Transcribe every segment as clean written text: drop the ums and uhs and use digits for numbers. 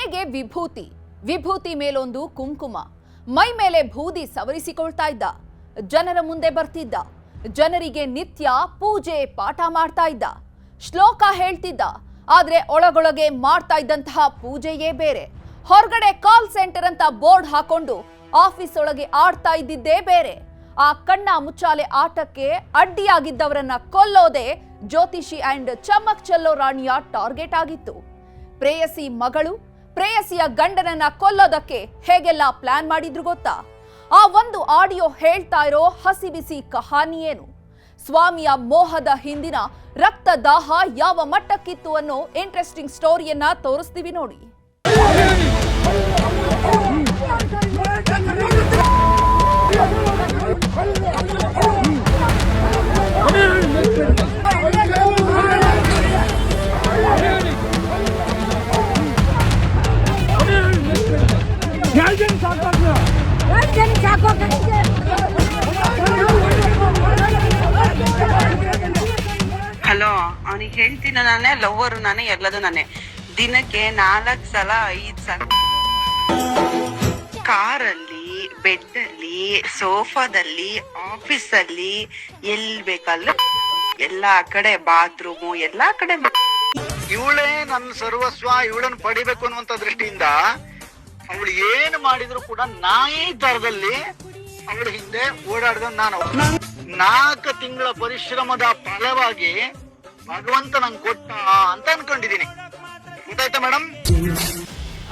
ಮನೆಗೆ ವಿಭೂತಿ ಮೇಲೊಂದು ಕುಂಕುಮ, ಮೈ ಮೇಲೆ ಬೂದಿ ಸವರಿಸಿಕೊಳ್ತಾ ಇದ್ದ. ಜನರ ಮುಂದೆ ಬರ್ತಿದ್ದ, ಜನರಿಗೆ ನಿತ್ಯ ಪೂಜೆ ಪಾಠ ಮಾಡ್ತಾ ಇದ್ದ, ಶ್ಲೋಕ ಹೇಳ್ತಿದ್ದ. ಆದ್ರೆ ಒಳಗೊಳಗೆ ಮಾಡ್ತಾ ಇದ್ದಂತಹ ಪೂಜೆಯೇ ಬೇರೆ. ಹೊರಗಡೆ ಕಾಲ್ ಸೆಂಟರ್ ಅಂತ ಬೋರ್ಡ್ ಹಾಕೊಂಡು ಆಫೀಸ್ ಒಳಗೆ ಆಡ್ತಾ ಇದ್ದಿದ್ದೇ ಬೇರೆ. ಆ ಕಣ್ಣ ಮುಚ್ಚಾಲೆ ಆಟಕ್ಕೆ ಅಡ್ಡಿಯಾಗಿದ್ದವರನ್ನ ಕೊಲ್ಲೋದೆ ಜ್ಯೋತಿಷಿ ಅಂಡ್ ಚಮ್ಮಕ್ ಚೆಲ್ಲೋ ರಾಣಿಯ ಟಾರ್ಗೆಟ್ ಆಗಿತ್ತು. ಪ್ರೇಯಸಿ ಮಗಳು ಪ್ರೇಯಸಿಯ ಗಂಡನನ್ನ ಕೊಲ್ಲೋದಕ್ಕೆ ಹೇಗೆಲ್ಲ ಪ್ಲಾನ್ ಮಾಡಿದ್ರು ಗೊತ್ತಾ? ಆ ಒಂದು ಆಡಿಯೋ ಹೇಳ್ತಾ ಇರೋ ಹಸಿ ಬಿಸಿ ಕಹಾನಿ ಏನು? ಸ್ವಾಮಿಯ ಮೋಹದ ಹಿಂದಿನ ರಕ್ತದಾಹ ಯಾವ ಮಟ್ಟಕ್ಕಿತ್ತು ಅನ್ನೋ ಇಂಟ್ರೆಸ್ಟಿಂಗ್ ಸ್ಟೋರಿಯನ್ನ ತೋರಿಸ್ತೀವಿ ನೋಡಿ. ಹಲೋ, ಅವನಿಗೆ ಹೇಳ್ತೀನಿ ನಾನೇ, ಲವ್ವರು ನಾನೇ, ಎಲ್ಲದು ನಾನೇ. ದಿನಕ್ಕೆ 4 ಸಲ 5 ಸಲ ಕಾರಲ್ಲಿ, ಬೆಡ್ ಅಲ್ಲಿ, ಸೋಫಾದಲ್ಲಿ, ಆಫೀಸಲ್ಲಿ, ಎಲ್ಲಿ ಬೇಕಲ್ಲ ಎಲ್ಲಾ ಕಡೆ, ಬಾತ್ರೂಮು ಎಲ್ಲಾ ಕಡೆ. ಇವಳೇ ನನ್ನ ಸರ್ವಸ್ವ, ಇವಳನ್ನು ಪಡಿಬೇಕು ಅನ್ನುವಂತ ದೃಷ್ಟಿಯಿಂದ ಅವಳು ಏನು ಮಾಡಿದ್ರು ಕೂಡ ನಾಯಿ ದರದಲ್ಲಿ ಅವಳ ಹಿಂದೆ ಓಡಾಡಿದ ನಾನು. 4 ತಿಂಗಳ ಪರಿಶ್ರಮದ ಫಲವಾಗಿ ಭಗವಂತ ನಂಗೆ ಕೊಟ್ಟ ಅಂತ ಅನ್ಕೊಂಡಿದೀನಿ. ಗೊತ್ತಾಯ್ತಾ ಮೇಡಮ್?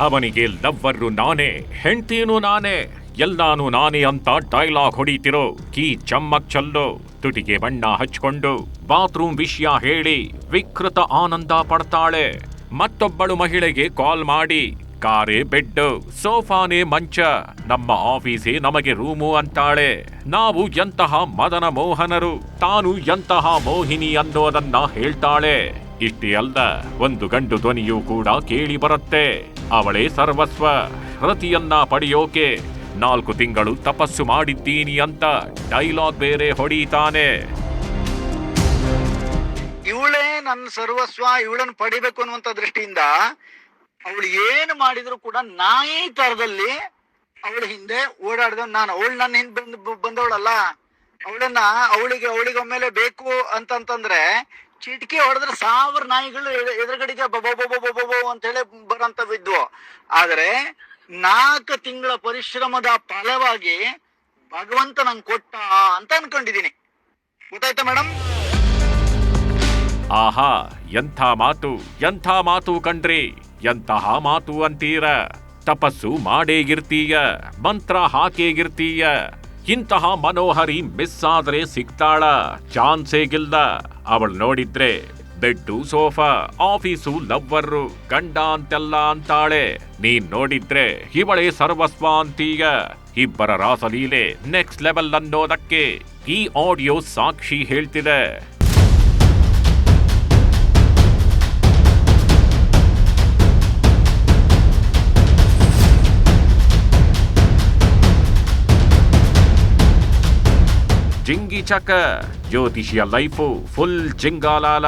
ಅವನಿಗೆ ಲವ್ವರು ನಾನೇ, ಹೆಂಡತಿನೂ ನಾನೇ, ಎಲ್ಲಾನು ನಾನೇ ಅಂತ ಡೈಲಾಗ್ ಹೊಡಿತಿರೋ ಕೀ ಚಮ್ಮಕ್ ಚೆಲ್ಲೋ ತುಟಿಗೆ ಬಣ್ಣ ಹಚ್ಕೊಂಡು ಬಾತ್ರೂಮ್ ವಿಷಯ ಹೇಳಿ ವಿಕೃತ ಆನಂದ ಪಡ್ತಾಳೆ. ಮತ್ತೊಬ್ಬಳು ಮಹಿಳೆಗೆ ಕಾಲ್ ಮಾಡಿ ಕಾರೇ ಬೆಡ್, ಸೋಫಾನೇ ಮಂಚ, ನಮ್ಮ ಆಫೀಸೇ ನಮಗೆ ರೂಮು ಅಂತಾಳೆ. ನಾವು ಎಂತಹ ಮದನ ಮೋಹನರು, ತಾನು ಎಂತಹ ಮೋಹಿನಿ ಅನ್ನೋದನ್ನ ಹೇಳ್ತಾಳೆ. ಇಷ್ಟೇ ಅಲ್ಲ, ಒಂದು ಗಂಡು ಧ್ವನಿಯೂ ಕೂಡ ಕೇಳಿ ಬರುತ್ತೆ. ಅವಳೇ ಸರ್ವಸ್ವ, ರತಿಯನ್ನ ಪಡೆಯೋಕೆ 4 ತಿಂಗಳು ತಪಸ್ಸು ಮಾಡಿದ್ದೀನಿ ಅಂತ ಡೈಲಾಗ್ ಬೇರೆ ಹೊಡೀತಾನೆ. ಇವಳೇ ನನ್ನ ಸರ್ವಸ್ವ, ಇವಳನ್ನು ಪಡಿಬೇಕು ಅನ್ನುವಂತ ದೃಷ್ಟಿಯಿಂದ ಅವಳು ಏನು ಮಾಡಿದ್ರು ಕೂಡ ನಾಯಿ ತರದಲ್ಲಿ ಅವಳ ಹಿಂದೆ ಓಡಾಡಿದ ನಾನು. ಅವಳು ನನ್ನ ಹಿಂದೆ ಬಂದವಳಲ್ಲ, ಅವಳಿಗೆ ಒಮ್ಮೆಲೆ ಬೇಕು ಅಂತಂದ್ರೆ ಚಿಟಿಕೆ ಹೊಡೆದ್ರೆ 1000 ನಾಯಿಗಳು ಎದುರುಗಡೆಗೆ ಬೊಬೊ ಅಂತ ಹೇಳಿ ಬರೋಂಥವಿದ್ವು. ಆದ್ರೆ 4 ತಿಂಗಳ ಪರಿಶ್ರಮದ ಫಲವಾಗಿ ಭಗವಂತ ನಂಗೆ ಕೊಟ್ಟ ಅಂತ ಅನ್ಕೊಂಡಿದೀನಿ. ಗೊತ್ತಾಯ್ತಾ ಮೇಡಮ್? ಆಹಾ, ಎಂಥ ಮಾತು ಕಣ್ರಿ, ಎಂತಹ ಮಾತು ಅಂತೀರ. ತಪಸ್ಸು ಮಾಡೇಗಿರ್ತೀಯ, ಮಂತ್ರ ಹಾಕೇಗಿರ್ತೀಯ. ಇಂತಹ ಮನೋಹರಿ ಮಿಸ್ ಆದ್ರೆ ಸಿಗ್ತಾಳ? ಚಾನ್ಸೇಗಿಲ್ಲ. ಅವಳು ನೋಡಿದ್ರೆ ಬೆಡ್ಡು, ಸೋಫಾ, ಆಫೀಸು, ಲವ್ವರು, ಗಂಡ ಅಂತೆಲ್ಲ ಅಂತಾಳೆ. ನೀನ್ ನೋಡಿದ್ರೆ ಇವಳೇ ಸರ್ವಸ್ವ ಅಂತೀಯ. ಇಬ್ಬರ ರಾಸಲೀಲೆ ನೆಕ್ಸ್ಟ್ ಲೆವೆಲ್ ಅನ್ನೋದಕ್ಕೆ ಈ ಆಡಿಯೋ ಸಾಕ್ಷಿ ಹೇಳ್ತಿದೆ. ಜಿಂಗಿ ಚಕ, ಜ್ಯೋತಿಷಿಯ ಲೈಫು ಫುಲ್ ಜಿಂಗಾಲಾಲ.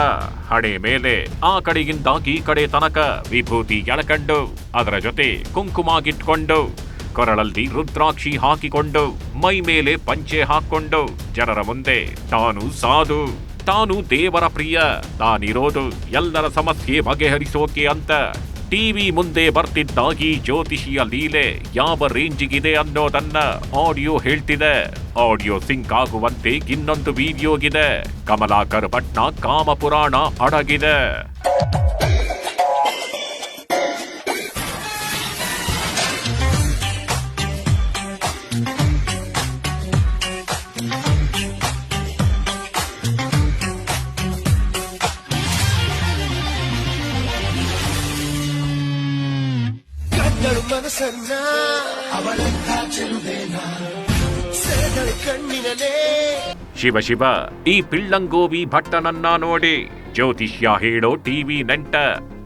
ಹಣೆ ಮೇಲೆ ಆ ಕಡೆಗಿಂದ ಈ ಕಡೆ ತನಕ ವಿಭೂತಿ ಎಳಕಂಡು, ಅದರ ಜೊತೆ ಕುಂಕುಮಾಗಿಟ್ಕೊಂಡು, ಕೊರಳಲ್ಲಿ ರುದ್ರಾಕ್ಷಿ ಹಾಕಿಕೊಂಡು, ಮೈ ಮೇಲೆ ಪಂಚೆ ಹಾಕೊಂಡು, ಜನರ ಮುಂದೆ ತಾನು ಸಾಧು, ತಾನು ದೇವರ ಪ್ರಿಯ, ತಾನಿರೋದು ಎಲ್ಲರ ಸಮಸ್ಯೆ ಬಗೆಹರಿಸೋಕೆ ಅಂತ ಟಿವಿ ಮುಂದೆ ಬರ್ತಿದ್ದ ಈ ಜ್ಯೋತಿಷಿಯ ಲೀಲೆ ಯಾವ ರೇಂಜಿಗಿದೆ ಅನ್ನೋದನ್ನ ಆಡಿಯೋ ಹೇಳ್ತಿದೆ. ಆಡಿಯೋ ಸಿಂಕ್ ಆಗುವಂತೆ ಇನ್ನೊಂದು ವಿಡಿಯೋಗಿದೆ. ಕಮಲಾಕರ್ ಭಟ್ನ ಕಾಮಪುರಾಣ ಅಡಗಿದೆ. ಮನಸ್ಸನ್ನ ಅವಳಂತ ಚೆಲುವೇನ ಸೆಳೆದಳು ಕಣ್ಣಿನಲೇ. ಶಿವ, ಈ ಪಿಳ್ಳಂಗೋವಿ ಭಟ್ಟನನ್ನ ನೋಡಿ ಜ್ಯೋತಿಷ್ಯ ಹೇಳೋ ಟಿವಿ ನೆಂಟ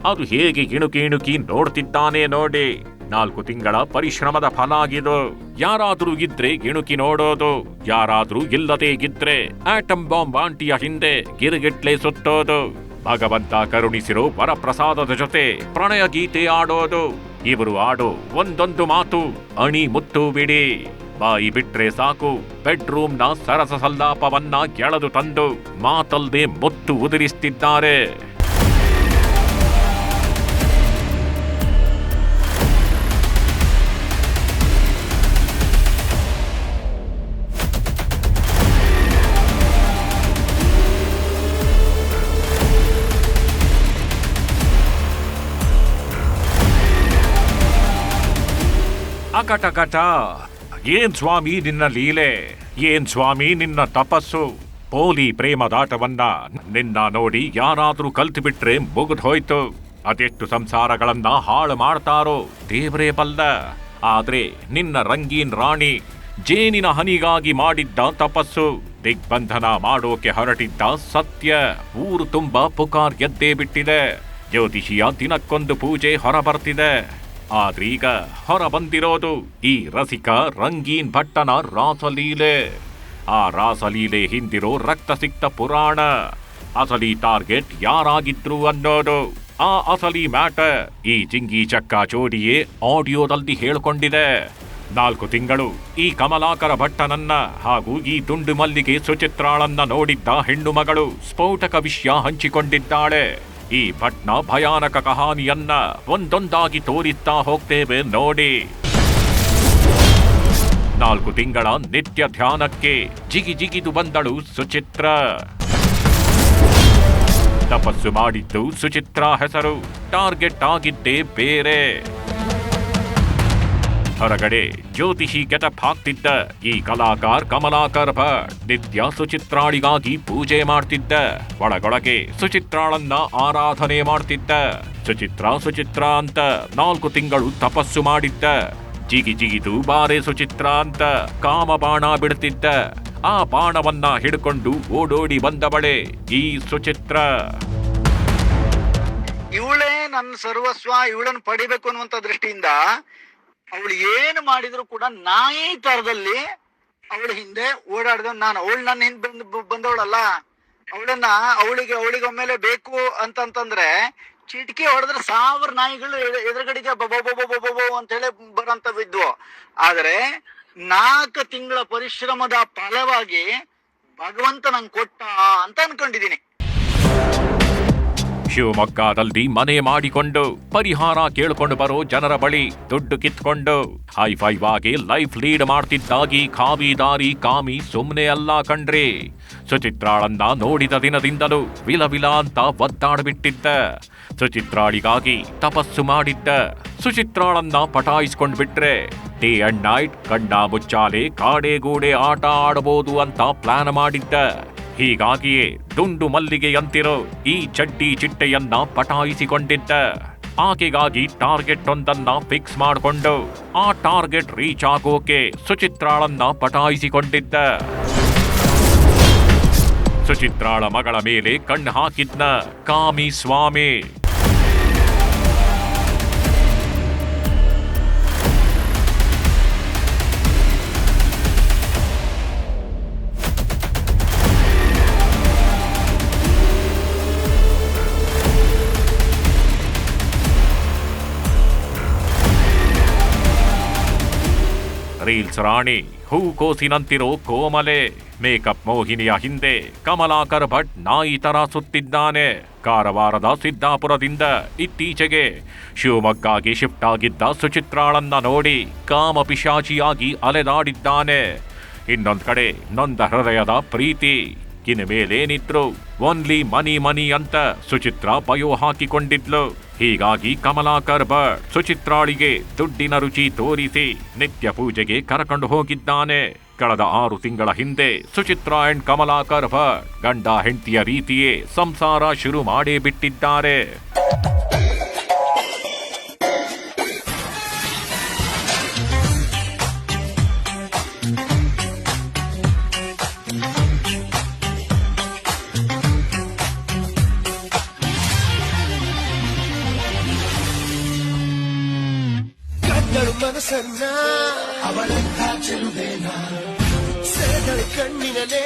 ಅದು ಹೇಗೆ ಇಣುಕಿ ನೋಡ್ತಿದ್ದಾನೆ ನೋಡಿ. 4 ತಿಂಗಳ ಪರಿಶ್ರಮದ ಫಲ ಆಗಿದು. ಯಾರಾದ್ರೂ ಇದ್ರೆ ಇಣುಕಿ ನೋಡೋದು, ಯಾರಾದ್ರೂ ಇಲ್ಲದೆ ಇದ್ರೆ ಆಟಮ್ ಬಾಂಬ್ ಆಂಟಿಯ ಹಿಂದೆ ಗಿರಿಗಿಟ್ಲೆ ಸುತ್ತೋದು. ಭಗವಂತ ಕರುಣಿಸಿರೋ ವರಪ್ರಸಾದದ ಜೊತೆ ಪ್ರಣಯ ಗೀತೆ ಆಡೋದು. ಇವರು ಆಡೋ ಒಂದೊಂದು ಮಾತು ಅಣಿ ಮುತ್ತು ಬಿಡಿ. ಬಾಯಿ ಬಿಟ್ರೆ ಸಾಕು ಬೆಡ್ರೂಮ್ನ ಸರಸ ಸಲ್ಲಾಪವನ್ನ ಎಳೆದು ತಂದು ಮಾತಲ್ದೆ ಮುತ್ತು ಉದುರಿಸ್ತಿದ್ದಾರೆ. ಅಕಟಕಟ, ಏನ್ ಸ್ವಾಮಿ ನಿನ್ನ ಲೀಲೆ, ಏನ್ ಸ್ವಾಮಿ ನಿನ್ನ ತಪಸ್ಸು. ಪೋಲಿ ಪ್ರೇಮದಾಟವನ್ನ ನಿನ್ನ ನೋಡಿ ಯಾರಾದ್ರೂ ಕಲ್ತು ಬಿಟ್ರೆ ಮುಗಿದು ಹೋಯ್ತು. ಅದೆಷ್ಟು ಸಂಸಾರಗಳನ್ನ ಹಾಳು ಮಾಡ್ತಾರೋ ದೇವರೇ ಬಲ್ಲ. ಆದ್ರೆ ನಿನ್ನ ರಂಗೀನ್ ರಾಣಿ ಜೇನಿನ ಹನಿಗಾಗಿ ಮಾಡಿದ್ದ ತಪಸ್ಸು, ದಿಗ್ಬಂಧನ ಮಾಡೋಕೆ ಹೊರಟಿದ್ದ ಸತ್ಯ ಊರು ತುಂಬಾ ಪುಕಾರ್ ಎದ್ದೇ ಬಿಟ್ಟಿದೆ. ಜ್ಯೋತಿಷಿಯ ದಿನಕ್ಕೊಂದು ಪೂಜೆ ಹೊರಬರ್ತಿದೆ. ಆದ್ರೀಗ ಹೊರ ಬಂದಿರೋದು ಈ ರಸಿಕ ರಂಗೀನ್ ಭಟ್ಟನ ರಾಸಲೀಲೆ. ಆ ರಾಸಲೀಲೆ ಹಿಂದಿರೋ ರಕ್ತಸಿಕ್ತ ಪುರಾಣ. ಅಸಲಿ ಟಾರ್ಗೆಟ್ ಯಾರಾಗಿದ್ರು ಅನ್ನೋದು, ಆ ಅಸಲಿ ಮ್ಯಾಟರ್ ಈ ಜಿಂಗಿ ಚಕ್ಕ ಜೋಡಿಯೇ ಆಡಿಯೋದಲ್ಲಿ ಹೇಳ್ಕೊಂಡಿದೆ. 4 ತಿಂಗಳು ಈ ಕಮಲಾಕರ ಭಟ್ಟನನ್ನ ಹಾಗೂ ಈ ದುಂಡು ಮಲ್ಲಿಗೆ ಸುಚಿತ್ರಾಳನ್ನ ನೋಡಿದ್ದ ಹೆಣ್ಣು ಮಗಳು ಸ್ಫೋಟಕ ವಿಷಯ ಹಂಚಿಕೊಂಡಿದ್ದಾಳೆ. ಈ ಭಟ್ನ ಭಯಾನಕ ಕಹಾನಿಯನ್ನ ಒಂದೊಂದಾಗಿ ತೋರಿಸ್ತಾ ಹೋಗ್ತೇವೆ ನೋಡಿ. 4 ತಿಂಗಳ ನಿತ್ಯ ಧ್ಯಾನಕ್ಕೆ ಜಿಗಿದು ಬಂದಳು ಸುಚಿತ್ರ. ತಪಸ್ಸು ಮಾಡಿದ್ದು ಸುಚಿತ್ರ ಹೆಸರು, ಟಾರ್ಗೆಟ್ ಆಗಿದ್ದೇ ಬೇರೆ. ಹೊರಗಡೆ ಜ್ಯೋತಿಷಿ ಗೆಟಪ್ ಹಾಕ್ತಿದ್ದ ಈ ಕಲಾಕಾರ ಕಮಲಾಕರ್ ಭಟ್ ನಿತ್ಯ ಸುಚಿತ್ರಾಳಿಗಾಗಿ ಪೂಜೆ ಮಾಡ್ತಿದ್ದ. ಒಳಗೊಳಗೆ ಸುಚಿತ್ರಾಳನ್ನ ಆರಾಧನೆ ಮಾಡ್ತಿದ್ದ. ಸುಚಿತ್ರ ಅಂತ 4 ತಿಂಗಳು ತಪಸ್ಸು ಮಾಡಿದ್ದ. ಜಿಗಿದು ಬಾರೆ ಸುಚಿತ್ರ ಅಂತ ಕಾಮ ಬಾಣ ಬಿಡ್ತಿದ್ದ. ಆ ಬಾಣವನ್ನ ಹಿಡ್ಕೊಂಡು ಓಡೋಡಿ ಬಂದವಳೆ ಈ ಸುಚಿತ್ರ. ಇವಳೇ ನನ್ನ ಸರ್ವಸ್ವ, ಇವಳನ್ನು ಪಡಿಬೇಕು ಅನ್ನುವಂತ ದೃಷ್ಟಿಯಿಂದ ಅವಳು ಏನು ಮಾಡಿದ್ರು ಕೂಡ ನಾಯಿ ತರದಲ್ಲಿ ಅವಳ ಹಿಂದೆ ಓಡಾಡ್ದ ನಾನು. ಅವಳು ನನ್ನ ಹಿಂದೆ ಬಂದವಳಲ್ಲ. ಅವಳಿಗೊಮ್ಮೆಲೆ ಬೇಕು ಅಂತಂತಂದ್ರೆ ಚಿಟಿಕೆ ಹೊಡೆದ್ರೆ 1000 ನಾಯಿಗಳು ಎದುರುಗಡೆಗೆ ಬೊಬೊ ಅಂತ ಹೇಳಿ ಬರಂತವಿದ್ವು. ಆದ್ರೆ 4 ತಿಂಗಳ ಪರಿಶ್ರಮದ ಫಲವಾಗಿ ಭಗವಂತ ನಂಗೆ ಕೊಟ್ಟ ಅಂತ ಅನ್ಕೊಂಡಿದೀನಿ. ಶಿವಮೊಗ್ಗದಲ್ಲಿ ಮನೆ ಮಾಡಿಕೊಂಡು ಪರಿಹಾರ ಕೇಳ್ಕೊಂಡು ಬರೋ ಜನರ ಬಳಿ ದುಡ್ಡು ಕಿತ್ಕೊಂಡು ಹೈಫೈವ್ ಆಗಿ ಲೈಫ್ ಲೀಡ್ ಮಾಡ್ತಿದ್ದಾಗಿ ಖಾವಿದಾರಿ ಕಾಮಿ ಸುಮ್ನೆ ಅಲ್ಲ ಕಣ್ರಿ. ಸುಚಿತ್ರಾಳನ್ನ ನೋಡಿದ ದಿನದಿಂದಲೂ ವಿಲ ಅಂತ ಒದ್ದಾಡ್ಬಿಟ್ಟಿದ್ದ. ಸುಚಿತ್ರಾಳಿಗಾಗಿ ತಪಸ್ಸು ಮಾಡಿದ್ದ. ಸುಚಿತ್ರಾಳನ್ನ ಪಟಾಯಿಸ್ಕೊಂಡ್ ಬಿಟ್ರೆ ಡೇ ಅಂಡ್ ನೈಟ್ ಕಣ್ಣ ಮುಚ್ಚಾಲೆ ಕಾಡೆಗೂಡೆ ಆಟ ಆಡಬಹುದು ಅಂತ ಪ್ಲಾನ್ ಮಾಡಿದ್ದ. ಹೀಗಾಗಿಯೇ ದುಂಡು ಮಲ್ಲಿಗೆಯಂತಿರೋ ಈ ಚಡ್ಡಿ ಚಿಟ್ಟೆಯನ್ನ ಪಟಾಯಿಸಿಕೊಂಡಿದ್ದ. ಆಕೆಗಾಗಿ ಟಾರ್ಗೆಟ್ ಒಂದನ್ನ ಫಿಕ್ಸ್ ಮಾಡಿಕೊಂಡು ಆ ಟಾರ್ಗೆಟ್ ರೀಚ್ ಆಗೋಕೆ ಸುಚಿತ್ರಾಳನ್ನ ಪಟಾಯಿಸಿಕೊಂಡಿದ್ದ. ಸುಚಿತ್ರಾಳ ಮಗಳ ಮೇಲೆ ಕಣ್ಣು ಹಾಕಿದ್ನ ಕಾಮಿ ಸ್ವಾಮಿ. ರೀಲ್ಸ್ ರಾಣಿ, ಹೂಕೋಸಿನಂತಿರೋ ಕೋಮಲೆ, ಮೇಕಪ್ ಮೋಹಿನಿಯ ಹಿಂದೆ ಕಮಲಾಕರ್ ಭಟ್ ನಾಯಿ ತರ ಸುತ್ತಿದ್ದಾನೆ. ಕಾರವಾರದ ಸಿದ್ದಾಪುರದಿಂದ ಇತ್ತೀಚೆಗೆ ಶಿವಮೊಗ್ಗಗೆ ಶಿಫ್ಟ್ ಆಗಿದ್ದ ಸುಚಿತ್ರಾಳನ್ನ ನೋಡಿ ಕಾಮ ಪಿಶಾಚಿಯಾಗಿ ಅಲೆದಾಡಿದ್ದಾನೆ. ಇನ್ನೊಂದ್ ಕಡೆ ನೊಂದ ಹೃದಯದ ಪ್ರೀತಿ. ಇನ್ನು ಮೇಲೇನಿದ್ರು ಓನ್ಲಿ ಮನಿ ಅಂತ ಸುಚಿತ್ರ ಬಯೋ ಹಾಕಿಕೊಂಡಿದ್ಲು. ಹೀಗಾಗಿ ಕಮಲಾಕರ್ ಭಟ್ ಸುಚಿತ್ರಾಳಿಗೆ ದುಡ್ಡಿನ ರುಚಿ ತೋರಿಸಿ ನಿತ್ಯ ಪೂಜೆಗೆ ಕರಕೊಂಡು ಹೋಗಿದ್ದಾನೆ. ಕಳೆದ 6 ತಿಂಗಳ ಹಿಂದೆ ಸುಚಿತ್ರ ಅಂಡ್ ಕಮಲಾಕರ್ ಭಟ್ ಗಂಡ ಹೆಂಡತಿಯ ರೀತಿಯೇ ಸಂಸಾರ ಶುರು ಮಾಡೇ ಬಿಟ್ಟಿದ್ದಾರೆ. ಮನಸ್ಸನ್ನ ಅವಳ ಚೆಲುವೇನ ಸೆಳೆದಳು ಕಣ್ಣಿನಲೇ.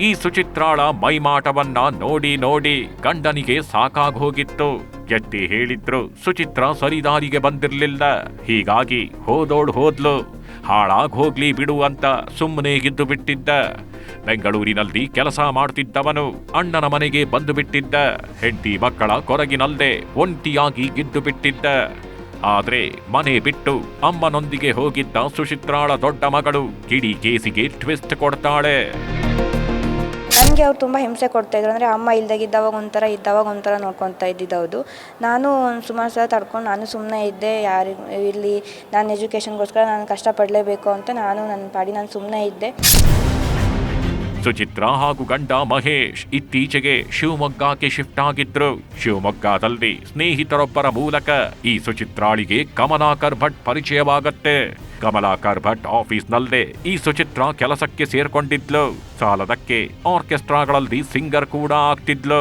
ಈ ಸುಚಿತ್ರಾಳ ಮೈಮಾಟವನ್ನ ನೋಡಿ ನೋಡಿ ಗಂಡನಿಗೆ ಸಾಕಾಗೋಗಿತ್ತು. ಎತ್ತಿ ಹೇಳಿದ್ರು ಸುಚಿತ್ರ ಸರಿದಾರಿಗೆ ಬಂದಿರ್ಲಿಲ್ಲ. ಹೀಗಾಗಿ ಹೋದ್ಲು. ಹಾಳಾಗ್ ಹೋಗ್ಲಿ ಬಿಡು ಅಂತ ಸುಮ್ಮನೆ ಇದ್ದು ಬಿಟ್ಟಿದ್ದ. ಬೆಂಗಳೂರಿನಲ್ಲಿ ಕೆಲಸ ಮಾಡ್ತಿದ್ದವನು ಅಣ್ಣನ ಮನೆಗೆ ಬಂದು ಬಿಟ್ಟಿದ್ದ. ಹೆಂಡತಿ ಮಕ್ಕಳ ಕೊರಗಿನಲ್ಲೇ ಒಂಟಿಯಾಗಿ ಗಿದ್ದು ಬಿಟ್ಟಿದ್ದ. ಆದ್ರೆ ಮನೆ ಬಿಟ್ಟು ಅಮ್ಮನೊಂದಿಗೆ ಹೋಗಿದ್ದ ಸುಚಿತ್ರಾಳ ದೊಡ್ಡ ಮಗಳು ಕಿಡಿ ಕೇಸಿಗೆ ಟ್ವಿಸ್ಟ್ ಕೊಡ್ತಾಳೆ. ನನಗೆ ಅವ್ರು ತುಂಬ ಹಿಂಸೆ ಕೊಡ್ತಾಯಿದ್ರು. ಅಂದರೆ ಅಮ್ಮ ಇಲ್ದಾಗಿದ್ದವಾಗ ಒಂಥರ ಇದ್ದವಾಗ ಒಂಥರ ನೋಡ್ಕೊತಾ ಇದ್ದಿದ್ದೌದು. ನಾನು ಸುಮಾರು ಸಲ ತಡ್ಕೊಂಡು ನಾನು ಸುಮ್ಮನೆ ಇದ್ದೆ. ಇಲ್ಲಿ ನಾನು ಎಜುಕೇಷನ್ಗೋಸ್ಕರ ನಾನು ಕಷ್ಟಪಡಲೇಬೇಕು ಅಂತ ನನ್ನ ಪಾಡಿ ನಾನು ಸುಮ್ಮನೆ ಇದ್ದೆ. ಸುಚಿತ್ರ ಹಾಗೂ ಗಂಡ ಮಹೇಶ್ ಇತ್ತೀಚೆಗೆ ಶಿವಮೊಗ್ಗಕ್ಕೆ ಶಿಫ್ಟ್ ಆಗಿದ್ರು. ಶಿವಮೊಗ್ಗದಲ್ಲಿ ಸ್ನೇಹಿತರೊಬ್ಬರ ಮೂಲಕ ಈ ಸುಚಿತ್ರಾಳಿಗೆ ಕಮಲಾಕರ್ ಭಟ್ ಪರಿಚಯವಾಗತ್ತೆ. ಕಮಲಾಕರ್ ಭಟ್ ಆಫೀಸ್ನಲ್ಲೇ ಈ ಸುಚಿತ್ರ ಕೆಲಸಕ್ಕೆ ಸೇರ್ಕೊಂಡಿದ್ಲು. ಸಾಲದಕ್ಕೆ ಆರ್ಕೆಸ್ಟ್ರಾಗಳಲ್ಲಿ ಸಿಂಗರ್ ಕೂಡ ಆಗ್ತಿದ್ಲು.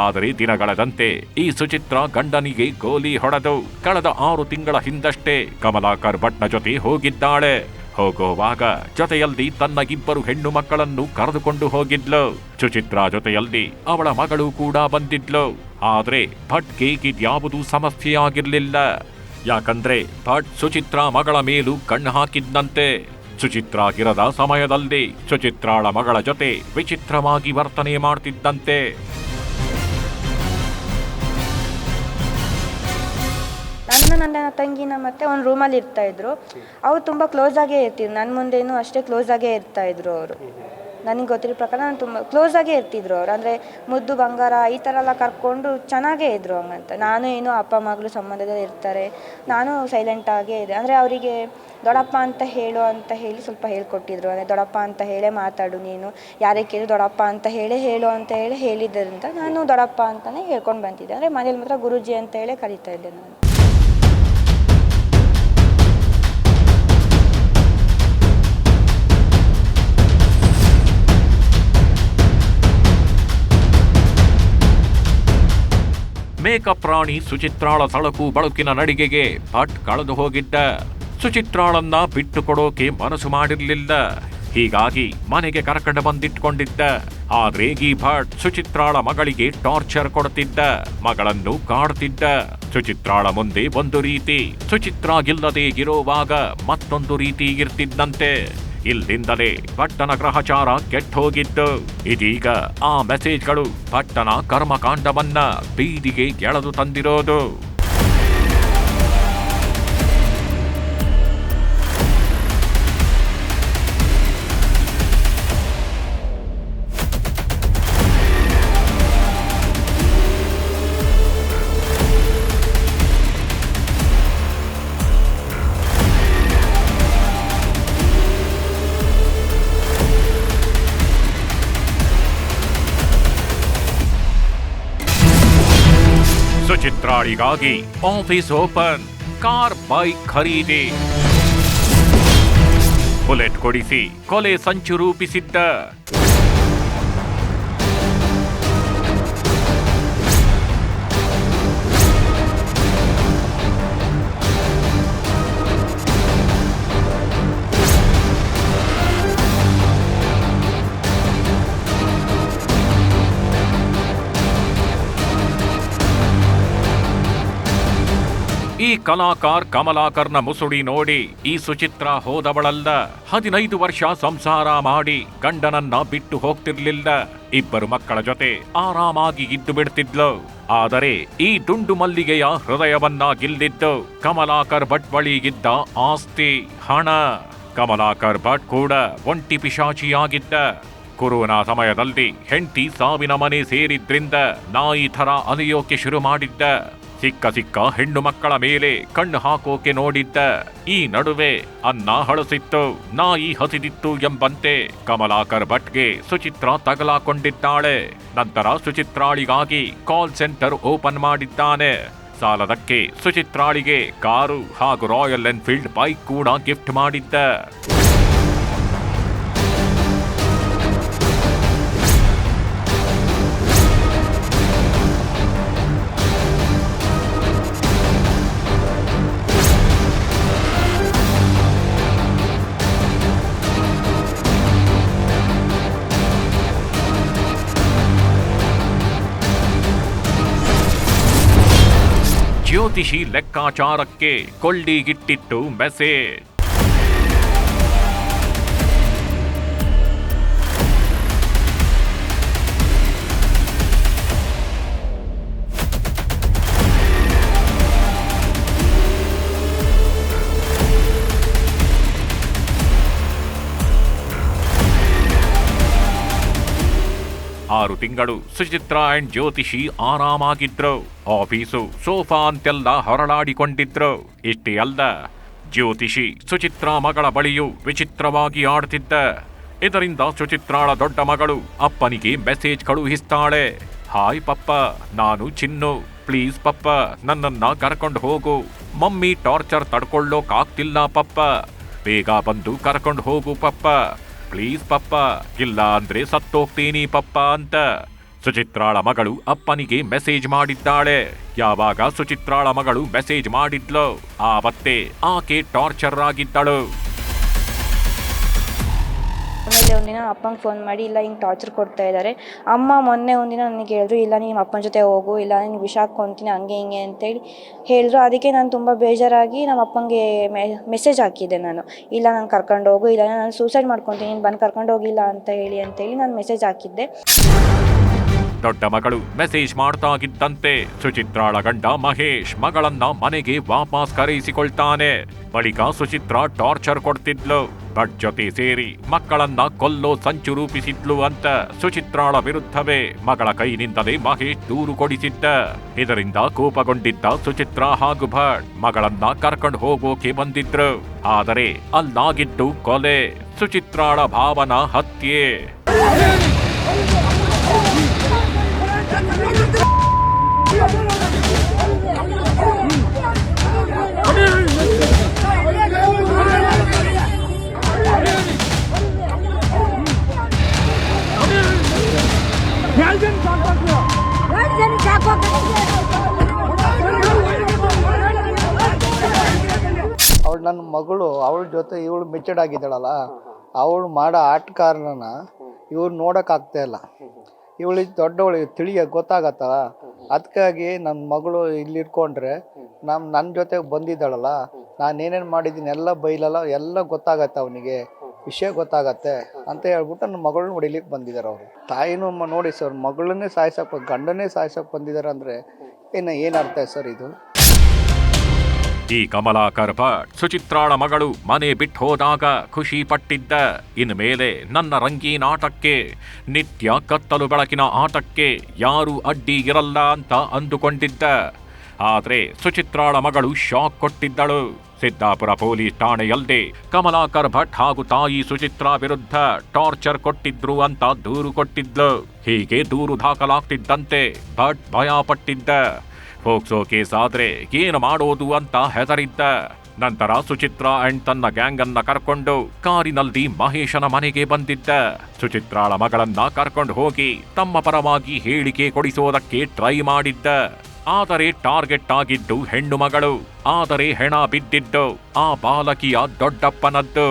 ಆದರೆ ದಿನಗಳದಂತೆ ಈ ಸುಚಿತ್ರ ಗಂಡನಿಗೆ ಗೋಲಿ ಹೊಡೆದು ಕಳೆದ 6 ತಿಂಗಳ ಹಿಂದಷ್ಟೇ ಕಮಲಾಕರ್ ಭಟ್ನ ಜೊತೆ ಹೋಗಿದ್ದಾಳೆ. ಹೋಗುವಾಗ ಜೊತೆಯಲ್ಲಿ ತನ್ನ 2 ಹೆಣ್ಣು ಮಕ್ಕಳನ್ನು ಕರೆದುಕೊಂಡು ಹೋಗಿದ್ಲು. ಸುಚಿತ್ರಾ ಜೊತೆಯಲ್ಲಿ ಅವಳ ಮಗಳು ಕೂಡ ಬಂದಿದ್ಲು. ಆದ್ರೆ ಭಟ್ಗೆ ಇದ್ಯಾವುದೂ ಸಮಸ್ಯೆಯಾಗಿರ್ಲಿಲ್ಲ. ಯಾಕಂದ್ರೆ ಭಟ್ ಸುಚಿತ್ರಾ ಮಗಳ ಮೇಲೂ ಕಣ್ಣು ಹಾಕಿದ್ದಂತೆ. ಸುಚಿತ್ರಾಗಿರದ ಸಮಯದಲ್ಲಿ ಸುಚಿತ್ರಾಳ ಮಗಳ ಜೊತೆ ವಿಚಿತ್ರವಾಗಿ ವರ್ತನೆ ಮಾಡ್ತಿದ್ದಂತೆ. ನನ್ನ ತಂಗಿನ ಮತ್ತೆ ಒಂದು ರೂಮಲ್ಲಿ ಇರ್ತಾಯಿದ್ರು. ಅವ್ರು ತುಂಬ ಕ್ಲೋಸಾಗೇ ಇರ್ತಿದ್ರು. ನನ್ನ ಮುಂದೆನೂ ಅಷ್ಟೇ ಕ್ಲೋಸಾಗೇ ಇರ್ತಾಯಿದ್ರು ಅವರು. ನನಗೆ ಗೊತ್ತಿರೋ ಪ್ರಕಾರ ನಾನು ತುಂಬ ಕ್ಲೋಸಾಗೇ ಇರ್ತಿದ್ರು ಅವರು. ಅಂದರೆ ಮುದ್ದು ಬಂಗಾರ ಈ ಥರ ಎಲ್ಲ ಕರ್ಕೊಂಡು ಚೆನ್ನಾಗೇ ಇದ್ದರು ಹಂಗಂತ. ನಾನು ಏನೋ ಅಪ್ಪ ಮಗಳು ಸಂಬಂಧದಲ್ಲಿ ಇರ್ತಾರೆ, ನಾನು ಸೈಲೆಂಟಾಗೇ ಇದೆ. ಅಂದರೆ ಅವರಿಗೆ ದೊಡ್ಡಪ್ಪ ಅಂತ ಹೇಳಿ ಸ್ವಲ್ಪ ಹೇಳ್ಕೊಟ್ಟಿದ್ರು. ಅಂದರೆ ದೊಡ್ಡಪ್ಪ ಅಂತ ಹೇಳೇ ಮಾತಾಡು ನೀನು, ಯಾರೇ ಕೇಳಿ ದೊಡ್ಡಪ್ಪ ಅಂತ ಹೇಳು ಅಂತ ಹೇಳಿದ್ದರಿಂದ ನಾನು ದೊಡ್ಡಪ್ಪ ಅಂತಲೇ ಹೇಳ್ಕೊಂಡು ಬಂದಿದ್ದೆ. ಅಂದರೆ ಮನೇಲಿ ಮಾತ್ರ ಗುರೂಜಿ ಅಂತ ಹೇಳೇ ಕರೀತಾ ಇದ್ದೆ ನಾನು. ಮೇಕಪ್ ರಾಣಿ ಸುಚಿತ್ರಾಳ ಸಳಕು ಬಳುಕಿನ ನಡಿಗೆಗೆ ಭಟ್ ಕಳೆದು ಹೋಗಿದ್ದ. ಸುಚಿತ್ರಾಳನ್ನ ಬಿಟ್ಟು ಕೊಡೋಕೆ ಮನಸ್ಸು ಮಾಡಿರ್ಲಿಲ್ಲ. ಹೀಗಾಗಿ ಮನೆಗೆ ಕರ್ಕೊಂಡು ಬಂದಿಟ್ಕೊಂಡಿದ್ದ. ಆದ್ರೆ ಈ ಭಟ್ ಸುಚಿತ್ರಾಳ ಮಗಳಿಗೆ ಟಾರ್ಚರ್ ಕೊಡ್ತಿದ್ದ, ಮಗಳನ್ನು ಕಾಡ್ತಿದ್ದ. ಸುಚಿತ್ರಾಳ ಮುಂದೆ ಒಂದು ರೀತಿ, ಸುಚಿತ್ರಾಗಿಲ್ಲದೆ ಇರೋವಾಗ ಮತ್ತೊಂದು ರೀತಿ ಇರ್ತಿದ್ದಂತೆ. ಇಲ್ಲಿಂದಲೇ ಭಟ್ಟನ ಗ್ರಹಚಾರ ಕೆಟ್ಟೋಗಿದ್ದು. ಇದೀಗ ಆ ಮೆಸೇಜ್ಗಳು ಭಟ್ಟನ ಕರ್ಮಕಾಂಡವನ್ನ ಬೀದಿಗೆ ಎಳೆದು ತಂದಿರೋದು. ಸುಚಿತ್ರಾಳಿಗಾಗಿ ಆಫೀಸ್ ಓಪನ್, ಕಾರ್ ಬೈಕ್ ಖರೀದಿ, ಬುಲೆಟ್ ಕೊಡಿಸಿ ಕೊಲೆ ಸಂಚು ರೂಪಿಸಿದ್ದ. ಈ ಕಲಾಕಾರ್ ಕಮಲಾಕರ್ನ ಮುಸುಡಿ ನೋಡಿ ಈ ಸುಚಿತ್ರ ಹೋದವಳಲ್ಲ. 15 ವರ್ಷ ಸಂಸಾರ ಮಾಡಿ ಗಂಡನನ್ನ ಬಿಟ್ಟು ಹೋಗ್ತಿರ್ಲಿಲ್ಲ. 2 ಮಕ್ಕಳ ಜೊತೆ ಆರಾಮಾಗಿ ಇದ್ದು ಬಿಡ್ತಿದ್ಲು. ಆದರೆ ಈ ದುಂಡು ಮಲ್ಲಿಗೆಯ ಹೃದಯವನ್ನ ಗೆಲ್ಲಿದ್ದು ಕಮಲಾಕರ್ ಭಟ್ ಬಳಿಗಿದ್ದ ಆಸ್ತಿ, ಹಣ. ಕಮಲಾಕರ್ ಭಟ್ ಕೂಡ ಒಂಟಿ ಪಿಶಾಚಿಯಾಗಿದ್ದ. ಕೊರೋನಾ ಸಮಯದಲ್ಲಿ ಹೆಂಡತಿ ಸಾವಿನ ಮನೆ ಸೇರಿದ್ರಿಂದ ನಾಯಿ ಥರ ಅಲೆಯೋಕೆ ಶುರು ಮಾಡಿದ್ದ. ಸಿಕ್ಕ ಹೆಣ್ಣು ಮಕ್ಕಳ ಮೇಲೆ ಕಣ್ಣು ಹಾಕೋಕೆ ನೋಡಿದ್ದ. ಈ ನಡುವೆ ಅನ್ನ ಹಳಸಿತ್ತು, ನಾಯಿ ಹಸಿದಿತ್ತು ಎಂಬಂತೆ ಕಮಲಾಕರ್ ಭಟ್ಗೆ ಸುಚಿತ್ರ ತಗಲಾಕೊಂಡಿದ್ದಾಳೆ. ನಂತರ ಸುಚಿತ್ರಾಳಿಗಾಗಿ ಕಾಲ್ ಸೆಂಟರ್ ಓಪನ್ ಮಾಡಿದ್ದಾನೆ. ಸಾಲದಕ್ಕೆ ಸುಚಿತ್ರಾಳಿಗೆ ಕಾರು ಹಾಗೂ ರಾಯಲ್ ಎನ್ಫೀಲ್ಡ್ ಬೈಕ್ ಕೂಡ ಗಿಫ್ಟ್ ಮಾಡಿದ್ದ. ಜ್ಯೋತಿಷಿ ಲೆಕ್ಕಾಚಾರಕ್ಕೆ ಕೊಳ್ಳಿಗಿಟ್ಟಿತ್ತು ಮೆಸೇಜ್. ಆರು ತಿಂಗಳು ಸುಚಿತ್ರಾ ಅಂಡ್ ಜ್ಯೋತಿಷಿ ಆರಾಮಾಗಿದ್ರು. ಆಫೀಸು ಸೋಫಾ ಅಂತೆಲ್ಲ ಹೊರಳಾಡಿಕೊಂಡಿದ್ರು. ಇಷ್ಟೇ ಅಲ್ಲ, ಜ್ಯೋತಿಷಿ ಸುಚಿತ್ರಾ ಮಗಳ ಬಳಿಯೂ ವಿಚಿತ್ರವಾಗಿ ಆಡ್ತಿದ್ದ. ಇದರಿಂದ ಸುಚಿತ್ರಾಳ ದೊಡ್ಡ ಮಗಳು ಅಪ್ಪನಿಗೆ ಮೆಸೇಜ್ ಕಳುಹಿಸ್ತಾಳೆ. ಹಾಯ್ ಪಪ್ಪ, ನಾನು ಚಿನ್ನು. ಪ್ಲೀಸ್ ಪಪ್ಪ, ನನ್ನನ್ನ ಕರ್ಕೊಂಡು ಹೋಗು. ಮಮ್ಮಿ ಟಾರ್ಚರ್ ತಡ್ಕೊಳ್ಳೋಕಾಗ್ತಿಲ್ಲ ಪಪ್ಪ. ಬೇಗ ಬಂದು ಕರ್ಕೊಂಡು ಹೋಗು ಪಪ್ಪ. ಪ್ಲೀಸ್ ಪಪ್ಪ, ಇಲ್ಲ ಅಂದ್ರೆ ಸತ್ತೋಗ್ತೀನಿ ಪಪ್ಪ ಅಂತ ಸುಚಿತ್ರಾಳ ಮಗಳು ಅಪ್ಪನಿಗೆ ಮೆಸೇಜ್ ಮಾಡಿದ್ದಾಳೆ. ಯಾವಾಗ ಸುಚಿತ್ರಾಳ ಮಗಳು ಮೆಸೇಜ್ ಮಾಡಿದ್ಲು, ಆವತ್ತೇ ಆಕೆ ಟಾರ್ಚರ್ ಆಗಿದ್ದಳು. ಆಮೇಲೆ ಒಂದಿನ ಅಪ್ಪಂಗೆ ಫೋನ್ ಮಾಡಿ, ಇಲ್ಲ ಹಿಂಗೆ ಟಾರ್ಚರ್ ಕೊಡ್ತಾ ಇದ್ದಾರೆ. ಅಮ್ಮ ಮೊನ್ನೆ ಒಂದಿನ ನನಗೆ ಹೇಳಿದ್ರು, ಇಲ್ಲ ನಿಮ್ಮ ಅಪ್ಪನ ಜೊತೆ ಹೋಗು, ಇಲ್ಲ ನೀನು ವಿಷ ಹಾಕ್ಕೊತೀನಿ ಹಂಗೆ ಹಿಂಗೆ ಅಂತೇಳಿ ಹೇಳಿದ್ರು. ಅದಕ್ಕೆ ನಾನು ತುಂಬ ಬೇಜಾರಾಗಿ ನಮ್ಮ ಅಪ್ಪಂಗೆ ಮೆಸೇಜ್ ಹಾಕಿದ್ದೆ ನಾನು, ಇಲ್ಲ ನಾನು ಕರ್ಕೊಂಡು ಹೋಗು, ಇಲ್ಲ ನಾನು ಸೂಸೈಡ್ ಮಾಡ್ಕೊತೀನಿ, ನೀನು ಬಂದು ಕರ್ಕೊಂಡು ಹೋಗಿಲ್ಲ ಅಂತೇಳಿ ನಾನು ಮೆಸೇಜ್ ಹಾಕಿದ್ದೆ. ದೊಡ್ಡ ಮಗಳು ಮೆಸೇಜ್ ಮಾಡ್ತಾಗಿದ್ದಂತೆ ಸುಚಿತ್ರಾಳ ಗಂಡ ಮಹೇಶ್ ಮಗಳನ್ನ ಮನೆಗೆ ವಾಪಸ್ ಕರೆಯಿಸಿಕೊಳ್ತಾನೆ. ಬಳಿಕ ಸುಚಿತ್ರಾ ಟಾರ್ಚರ್ ಕೊಡ್ತಿದ್ಲು. ಬಟ್ ಜೊತೆ ಸೇರಿ ಮಕ್ಕಳನ್ನ ಕೊಲ್ಲೋ ಸಂಚು ರೂಪಿಸಿದ್ಲು ಅಂತ ಸುಚಿತ್ರಾಳ ವಿರುದ್ಧವೇ ಮಗಳ ಕೈನಿಂದಲೇ ಮಹೇಶ್ ದೂರು ಕೊಡಿಸಿದ್ದ. ಇದರಿಂದ ಕೋಪಗೊಂಡಿದ್ದ ಸುಚಿತ್ರಾ ಹಾಗೂ ಭಟ್ ಮಗಳನ್ನ ಕರ್ಕೊಂಡು ಹೋಗೋಕೆ ಬಂದಿದ್ರು. ಆದರೆ ಅಲ್ಲಾಗಿದ್ದು ಕೊಲೆ, ಸುಚಿತ್ರಾಳ ಭಾವನ ಹತ್ಯೆ. ಅವಳು ನನ್ನ ಮಗಳು, ಅವಳ ಜೊತೆ ಇವಳು ಮೆಚೂರ್ಡ್ ಆಗಿದ್ದಾಳಲ್ಲ, ಅವಳು ಮಾಡೋ ಆಟ ಕಾರಣನ ಇವ್ರು ನೋಡೋಕ್ಕಾಗ್ತಾ ಇಲ್ಲ. ಇವಳಿಗೆ ದೊಡ್ಡವಳು ತಿಳಿಯ ಗೊತ್ತಾಗತ್ತಲ್ಲ, ಅದಕ್ಕಾಗಿ ನನ್ನ ಮಗಳು ಇಲ್ಲಿ ಇಟ್ಕೊಂಡ್ರೆ ನನ್ನ ಜೊತೆಗೆ ಬಂದಿದ್ದಾಳಲ್ಲ, ನಾನೇನೇನು ಮಾಡಿದ್ದೀನಿ ಎಲ್ಲ ಬೈಲಲ್ಲ, ಎಲ್ಲ ಗೊತ್ತಾಗತ್ತೆ, ಅವನಿಗೆ ವಿಷಯ ಗೊತ್ತಾಗತ್ತೆ ಅಂತ ಹೇಳ್ಬಿಟ್ಟು ನನ್ನ ಮಗಳನ್ನ ಹೊಡಿಲಿಕ್ಕೆ ಬಂದಿದ್ದಾರೆ ಅವರು. ತಾಯಿನೂ ನೋಡಿ ಸರ್, ಮಗಳನ್ನೇ ಸಾಯಿಸಕ್ಕೆ, ಗಂಡನ್ನೇ ಸಾಯಿಸಕ್ಕೆ ಬಂದಿದ್ದಾರೆ ಅಂದರೆ ಏನು ಅರ್ಥ ಸರ್ ಇದು? ಈ ಕಮಲಾಕರ್ ಭಟ್ ಸುಚಿತ್ರಾಳ ಮಗಳು ಮನೆ ಬಿಟ್ಟು ಹೋದಾಗ ಖುಷಿ ಪಟ್ಟಿದ್ದ. ಇನ್ಮೇಲೆ ನನ್ನ ರಂಗೀನ್ ಆಟಕ್ಕೆ, ನಿತ್ಯ ಕತ್ತಲು ಬೆಳಕಿನ ಆಟಕ್ಕೆ ಯಾರೂ ಅಡ್ಡಿ ಇರಲ್ಲ ಅಂತ ಅಂದುಕೊಂಡಿದ್ದ. ಆದ್ರೆ ಸುಚಿತ್ರಾಳ ಮಗಳು ಶಾಕ್ ಕೊಟ್ಟಿದ್ದಳು. ಸಿದ್ದಾಪುರ ಪೊಲೀಸ್ ಠಾಣೆಯಲ್ಲದೆ ಕಮಲಾಕರ್ ಭಟ್ ಹಾಗೂ ತಾಯಿ ಸುಚಿತ್ರಾ ವಿರುದ್ಧ ಟಾರ್ಚರ್ ಕೊಟ್ಟಿದ್ರು ಅಂತ ದೂರು ಕೊಟ್ಟಿದ್ಲು. ಹೀಗೆ ದೂರು ದಾಖಲಾಗ್ತಿದ್ದಂತೆ ಭಟ್ ಭಯ ಪಟ್ಟಿದ್ದ. ಫೋಕ್ಸೋ ಕೇಸ್ ಆದ್ರೆ ಏನು ಮಾಡೋದು ಅಂತ ಹೆದರಿದ್ದ. ನಂತರ ಸುಚಿತ್ರಾ ಅಂಡ್ ತನ್ನ ಗ್ಯಾಂಗ್ ಅನ್ನ ಕರ್ಕೊಂಡು ಕಾರಿನಲ್ಲಿ ಮಹೇಶನ ಮನೆಗೆ ಬಂದಿದ್ದ. ಸುಚಿತ್ರಾಳ ಮಗಳನ್ನ ಕರ್ಕೊಂಡು ಹೋಗಿ ತಮ್ಮ ಪರವಾಗಿ ಹೇಳಿಕೆ ಕೊಡಿಸೋದಕ್ಕೆ ಟ್ರೈ ಮಾಡಿದ್ದ. ಆದರೆ ಟಾರ್ಗೆಟ್ ಆಗಿದ್ದು ಹೆಣ್ಣು ಮಗಳು. ಆದರೆ ಹೆಣ ಬಿದ್ದಿದ್ದು ಆ ಬಾಲಕಿಯ ದೊಡ್ಡಪ್ಪನದ್ದು.